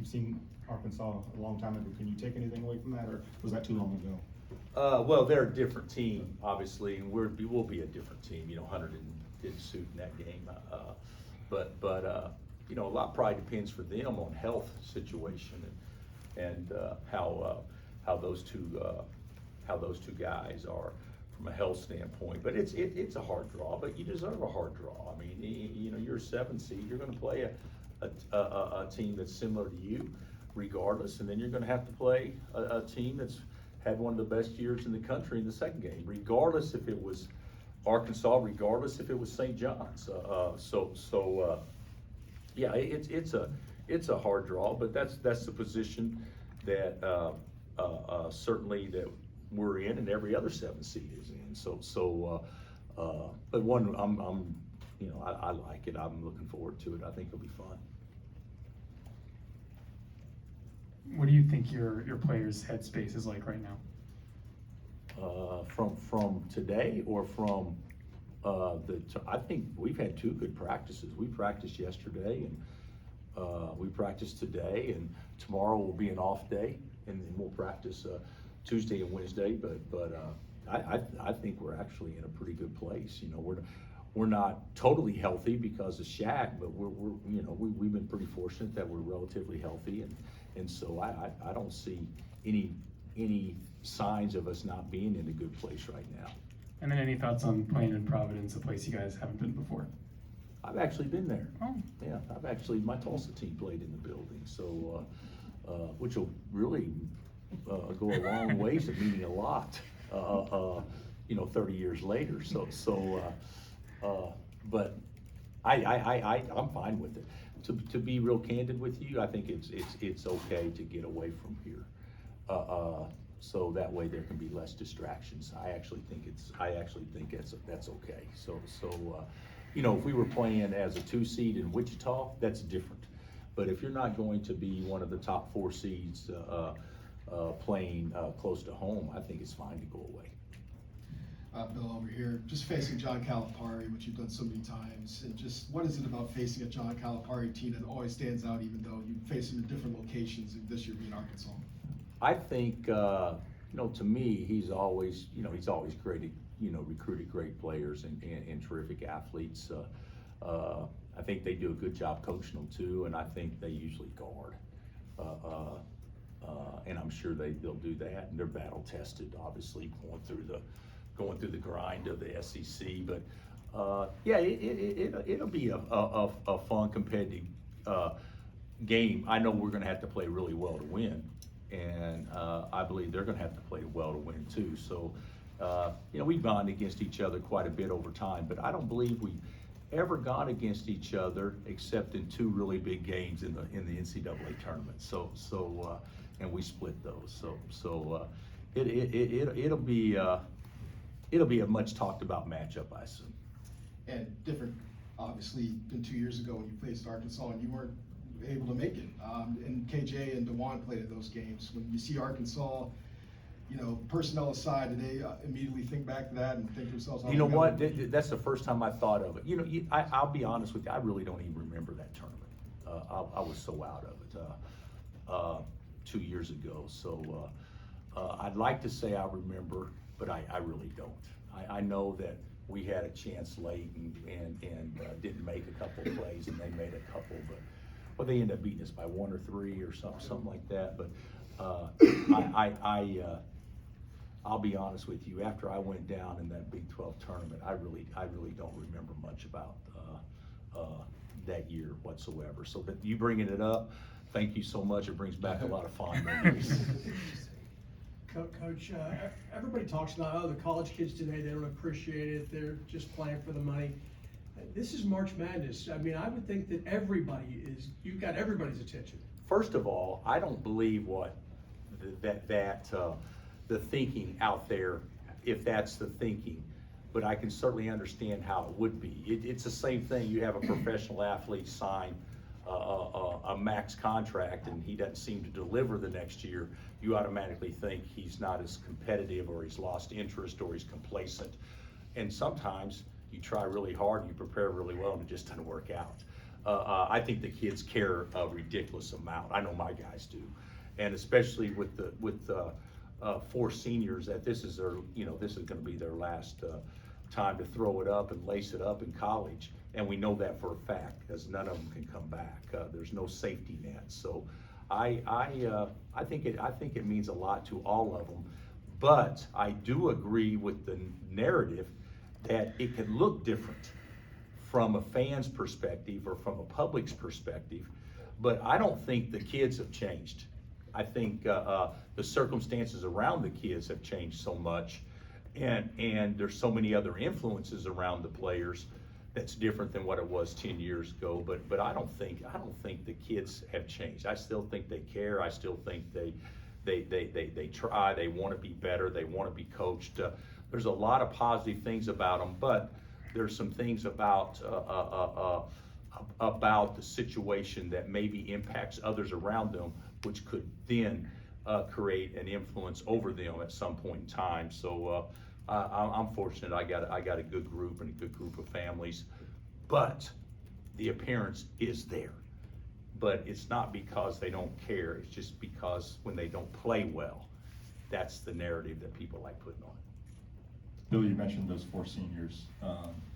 you've seen Arkansas a long time ago. Can you take anything away from that, or was that too long ago? Well, they're a different team, obviously, and we'll be a different team. You know, Hunter didn't suit in that game, but you know, a lot probably depends for them on health situation and how those two guys are from a health standpoint. But it's a hard draw, but you deserve a hard draw. I mean, you know, you're a 7 seed. You're going to play a team that's similar to you, regardless, and then you're going to have to play a team that's had one of the best years in the country in the second game, regardless if it was Arkansas, regardless if it was St. John's. Yeah, it's a hard draw, but that's the position that certainly that we're in, and every other 7 seed is in. But one, I'm you know, I like it. I'm looking forward to it. I think it'll be fun. What do you think your players' headspace is like right now? From today or from I think we've had 2 good practices. We practiced yesterday and we practiced today, and tomorrow will be an off day, and then we'll practice Tuesday and Wednesday. But I think we're actually in a pretty good place. You know, we're not totally healthy because of Shaq, but we're you know, we've been pretty fortunate that we're relatively healthy, and so I don't see any signs of us not being in a good place right now. And then any thoughts on playing in Providence, a place you guys haven't been before? I've actually been there. Oh. Yeah, my Tulsa team played in the building, so which will really go a long ways to meaning a lot, you know, 30 years later. But I'm fine with it. To be real candid with you, I think it's okay to get away from here. So that way there can be less distractions. I actually think that's okay. So you know, if we were playing as a 2 seed in Wichita, that's different. But if you're not going to be one of the top 4 seeds playing close to home, I think it's fine to go away. Bill, over here, just facing John Calipari, which you've done so many times, and just what is it about facing a John Calipari team that always stands out, even though you face him in different locations, and this year being Arkansas? I think, you know, to me, he's always created, you know, recruited great players and terrific athletes. I think they do a good job coaching them too, and I think they usually guard. And I'm sure they'll do that, and they're battle tested, obviously, going through the grind of the SEC. But yeah, it'll be a fun competitive game. I know we're going to have to play really well to win, and I believe they're going to have to play well to win too. So you know, we've gone against each other quite a bit over time, but I don't believe we've ever gone against each other except in 2 really big games in the NCAA tournament. And we split those. It'll be a much talked about matchup, I assume. And different, obviously, than 2 years ago when you faced Arkansas and you weren't able to make it. And KJ and DeJuan played in those games. When you see Arkansas, you know, personnel aside, do they immediately think back to that and think to themselves, you know what? That's the first time I thought of it. You know, I'll be honest with you, I really don't even remember that tournament. I was so out of it 2 years ago. So I'd like to say I remember, but I really don't. I know that we had a chance late and didn't make a couple of plays, and they made a couple, but well, they ended up beating us by 1 or 3 or something like that. But I'll be honest with you. After I went down in that Big 12 tournament, I really don't remember much about that year whatsoever. So that you bringing it up, thank you so much. It brings back a lot of fond memories. Coach, everybody talks about, oh, the college kids today, they don't appreciate it. They're just playing for the money. This is March Madness. I mean, I would think that you've got everybody's attention. First of all, I don't believe the thinking out there, if that's the thinking, but I can certainly understand how it would be. It's the same thing. You have a professional athlete sign a max contract and he doesn't seem to deliver the next year, you automatically think he's not as competitive, or he's lost interest, or he's complacent. And sometimes you try really hard and you prepare really well and it just doesn't work out. I think the kids care a ridiculous amount. I know my guys do. And especially with the 4 seniors, that this is their, this is gonna be their last time to throw it up and lace it up in college. And we know that for a fact, because none of them can come back. There's no safety net. So I think it means a lot to all of them. But I do agree with the narrative that it can look different from a fan's perspective or from a public's perspective. But I don't think the kids have changed. I think the circumstances around the kids have changed so much, and there's so many other influences around the players that's different than what it was 10 years ago. But I don't think the kids have changed. I still think they care. I still think they try. They want to be better. They want to be coached. There's a lot of positive things about them, but there's some things about the situation that maybe impacts others around them, which could then create an influence over them at some point in time. So I'm fortunate. I got a good group and a good group of families, but the appearance is there. But it's not because they don't care. It's just because when they don't play well, that's the narrative that people like putting on it. Bill, you mentioned those 4 seniors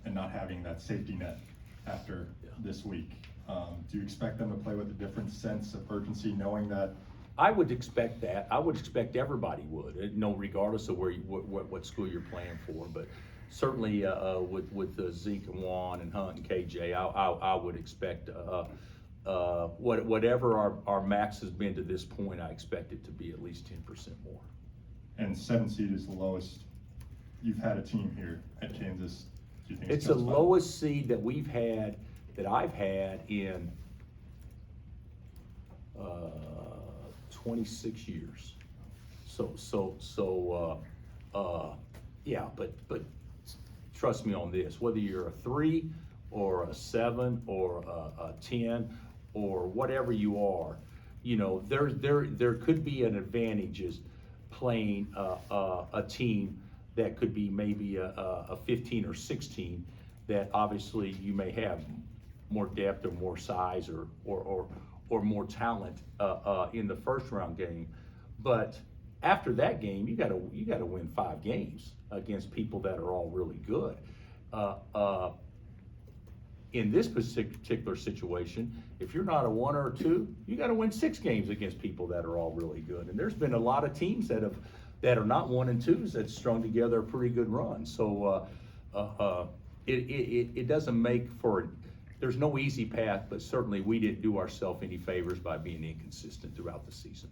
and not having that safety net after this week. Do you expect them to play with a different sense of urgency, knowing that? I would expect that. I would expect everybody would, regardless of what school you're playing for. But certainly with Zeke and Juan and Hunt and KJ, I would expect whatever our max has been to this point, I expect it to be at least 10% more. And 7 seed is the lowest you've had a team here at Kansas. Do you think It's the lowest seed that I've had in 26 years. Yeah, but trust me on this, whether you're a 3 or a 7 or a 10 or whatever you are, there could be an advantage is playing a team that could be maybe a 15 or 16 that obviously you may have more depth or more size or more talent in the first round game. But after that game, you gotta win 5 games against people that are all really good. In this particular situation, if you're not a 1 or a 2, you gotta win 6 games against people that are all really good. And there's been a lot of teams that are not 1 and 2s that strung together a pretty good run. So it doesn't make for, there's no easy path, but certainly we didn't do ourselves any favors by being inconsistent throughout the season.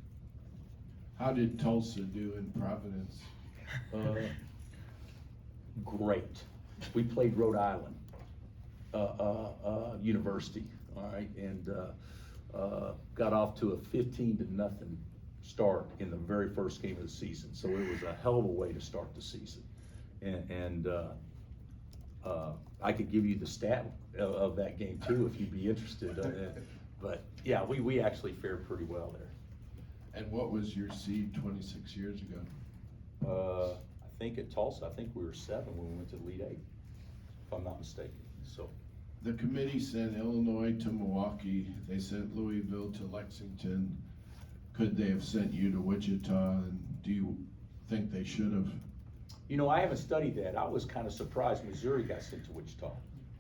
How did Tulsa do in Providence? Great. We played Rhode Island University, all right, and got off to a 15-0 start in the very first game of the season. So it was a hell of a way to start the season. And I could give you the stat of that game too, if you'd be interested. But yeah, we actually fared pretty well there. And what was your seed 26 years ago? I think at Tulsa, I think we were 7 when we went to Elite 8, if I'm not mistaken. So The committee sent Illinois to Milwaukee. They sent Louisville to Lexington. Could they have sent you to Wichita? And do you think they should have? I haven't studied that. I was kind of surprised Missouri got sent to Wichita,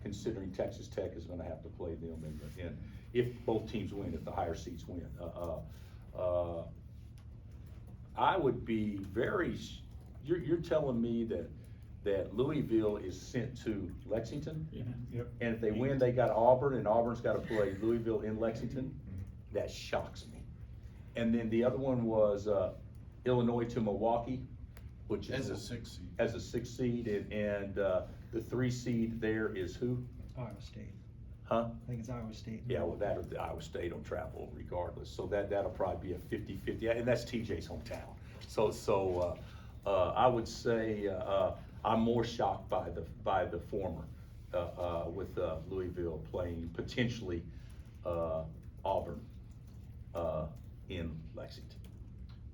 considering Texas Tech is going to have to play them and if both teams win, if the higher seeds win. I would be very, you're telling me that Louisville is sent to Lexington? Yeah. Yep. And if they win, they got Auburn, and Auburn's got to play Louisville in Lexington? That shocks me. And then the other one was Illinois to Milwaukee, which is As a 6 seed. as a 6 seed, and the 3 seed there is who? Iowa State. Huh? I think it's Iowa State. Yeah, well, that or the Iowa State will travel regardless, so that'll probably be a 50-50, and that's TJ's hometown. So I would say I'm more shocked by the former with Louisville playing potentially Auburn in Lexington.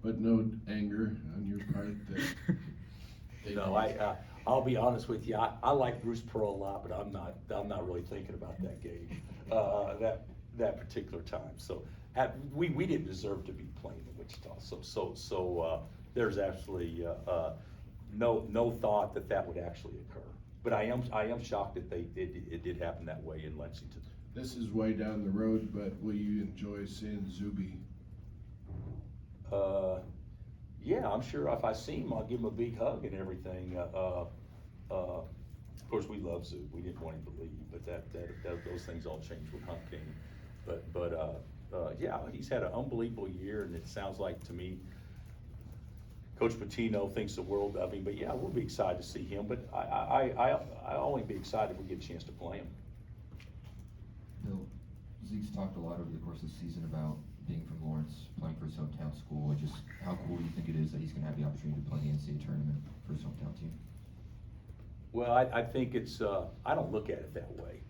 But no anger on your part that they No, I'll be honest with you, I like Bruce Pearl a lot, but I'm not really thinking about that game, that particular time. So, we didn't deserve to be playing in Wichita, so there's absolutely, no thought that would actually occur. But I am shocked that it did happen that way in Lexington. This is way down the road, but will you enjoy seeing Zuby? Yeah, I'm sure if I see him, I'll give him a big hug and everything. Of course, we love Zoo. We didn't want him to leave, but those things all changed when Hunt came. But yeah, he's had an unbelievable year, and it sounds like to me, Coach Patino thinks the world of him. But yeah, we'll be excited to see him. But I'll only be excited if we get a chance to play him. Bill, Zeke's talked a lot over the course of the season about being from Lawrence, playing for his hometown school, and just how cool do you think it is that he's gonna have the opportunity to play in the NCAA tournament for his hometown team? Well, I think it's, I don't look at it that way.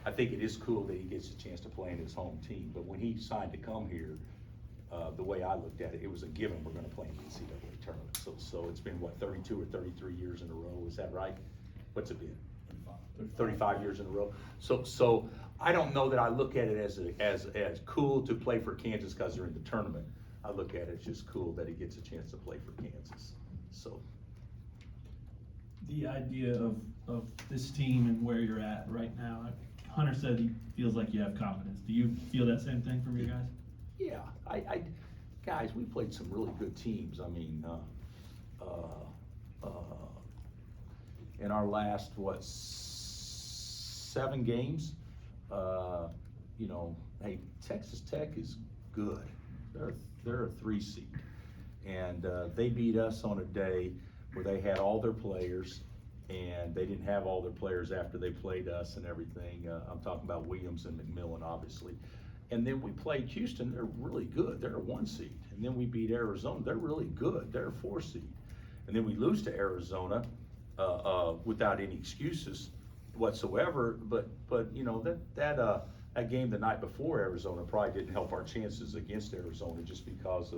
I think it is cool that he gets a chance to play in his home team, but when he signed to come here, the way I looked at it, it was a given we're gonna play in the NCAA tournament. So it's been, what, 32 or 33 years in a row, is that right? What's it been? 35 years in a row. So I don't know that I look at it as cool to play for Kansas because they're in the tournament. I look at it as just cool that he gets a chance to play for Kansas, so. The idea of this team and where you're at right now, Hunter said he feels like you have confidence. Do you feel that same thing from your guys? Yeah, guys, we played some really good teams. I mean, in our last, 7 games, you know, hey, Texas Tech is good. They're a 3 seed. And they beat us on a day where they had all their players, and they didn't have all their players after they played us and everything. I'm talking about Williams and McMillan, obviously. And then we played Houston. They're really good. They're a 1 seed. And then we beat Arizona. They're really good. They're a 4 seed. And then we lose to Arizona without any excuses whatsoever. But you know, that game the night before Arizona probably didn't help our chances against Arizona just because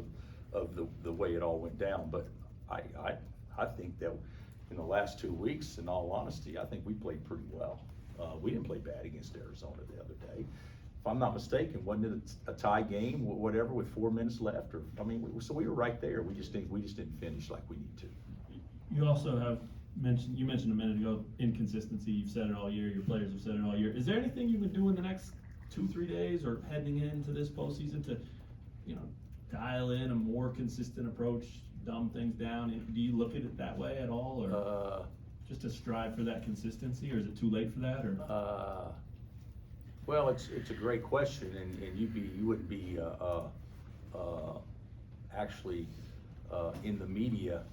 of the way it all went down. But I think that in the last 2 weeks, in all honesty, I think we played pretty well. We didn't play bad against Arizona the other day. If I'm not mistaken, wasn't it a tie game, whatever, with 4 minutes left? Or I mean, so we were right there. We just didn't finish like we need to. You also have mentioned a minute ago, inconsistency. You've said it all year. Your players have said it all year. Is there anything you would do in the next 2-3 days or heading into this postseason to, you know, dial in a more consistent approach, dumb things down? Do you look at it that way at all, or just to strive for that consistency, or is it too late for that? Or well, it's a great question, and you wouldn't be actually in the media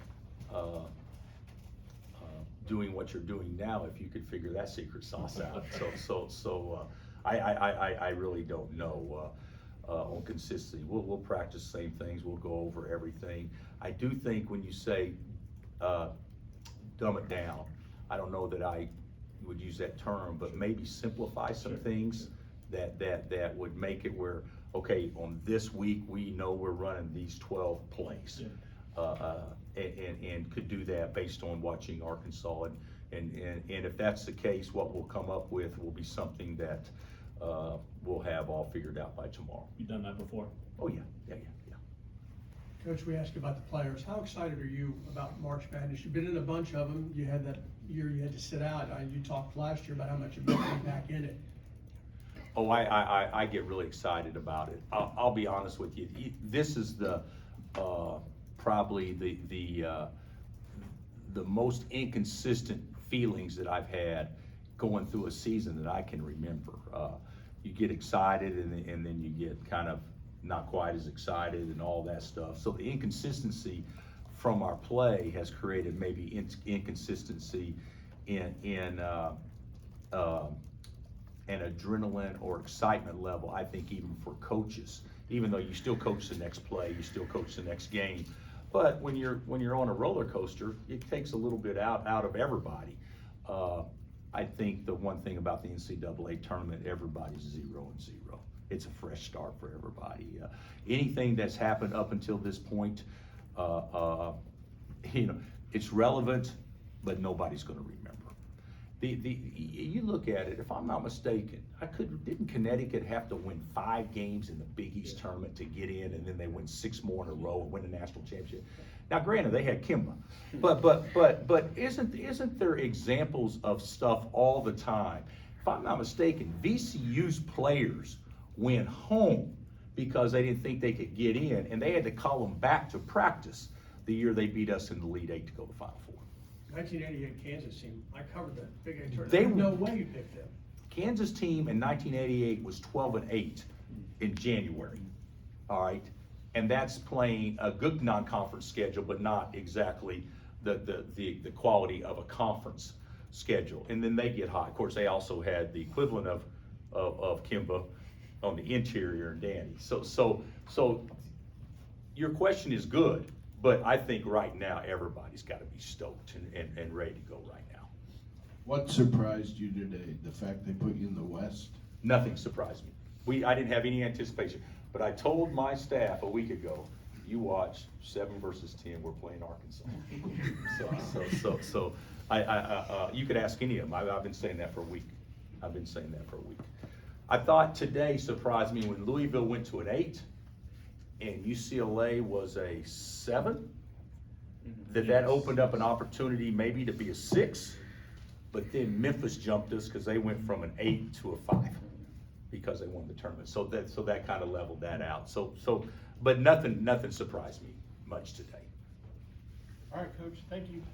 doing what you're doing now if you could figure that secret sauce out. So I really don't know on consistency. We'll practice the same things. We'll go over everything. I do think when you say dumb it down, I don't know that I would use that term, but maybe simplify some things that would make it where, okay, on this week we know we're running these 12 plays. And could do that based on watching Arkansas, and if that's the case, what we'll come up with will be something that we'll have all figured out by tomorrow. you've done that before? Oh yeah. Coach, we asked you about the players. How excited are you about March Madness? You've been in a bunch of them. You had that year you had to sit out. You talked last year about how much you meant to be back in it. Oh, I get really excited about it. I'll be honest with you. This is the probably the most inconsistent feelings that I've had going through a season that I can remember. You get excited and then you get kind of not quite as excited and all that stuff. So the inconsistency from our play has created maybe inconsistency in an adrenaline or excitement level, I think, even for coaches. Even though you still coach the next play, you still coach the next game. But when you're on a roller coaster, it takes a little bit out of everybody. I think the one thing about the NCAA tournament, everybody's 0-0. It's a fresh start for everybody. Anything that's happened up until this point, you know, it's relevant but nobody's gonna remember. You look at it, if I'm not mistaken, didn't Connecticut have to win 5 games in the Big East tournament to get in, and then they win 6 more in a row and win the national championship? Now, granted, they had Kimba, but isn't there examples of stuff all the time? If I'm not mistaken, VCU's players went home because they didn't think they could get in, and they had to call them back to practice the year they beat us in the Elite Eight to go to the Final Four. 1988 Kansas team, I covered that Big Eight tournament. They There's no were- way you picked them. Kansas team in 1988 was 12-8 in January, all right? And that's playing a good non-conference schedule, but not exactly the quality of a conference schedule. And then they get hot. Of course, they also had the equivalent of Kimba on the interior and Danny. So your question is good, but I think right now everybody's got to be stoked and ready to go right now. What surprised you today? The fact they put you in the West? Nothing surprised me. I didn't have any anticipation, but I told my staff a week ago, you watch 7 versus 10, we're playing Arkansas. So you could ask any of them. I've been saying that for a week. I thought today surprised me when Louisville went to an 8 and UCLA was a 7, that opened up an opportunity maybe to be a 6, but then Memphis jumped us because they went from an 8 to a 5 because they won the tournament. So that kind of leveled that out. But nothing surprised me much today. All right, Coach, thank you.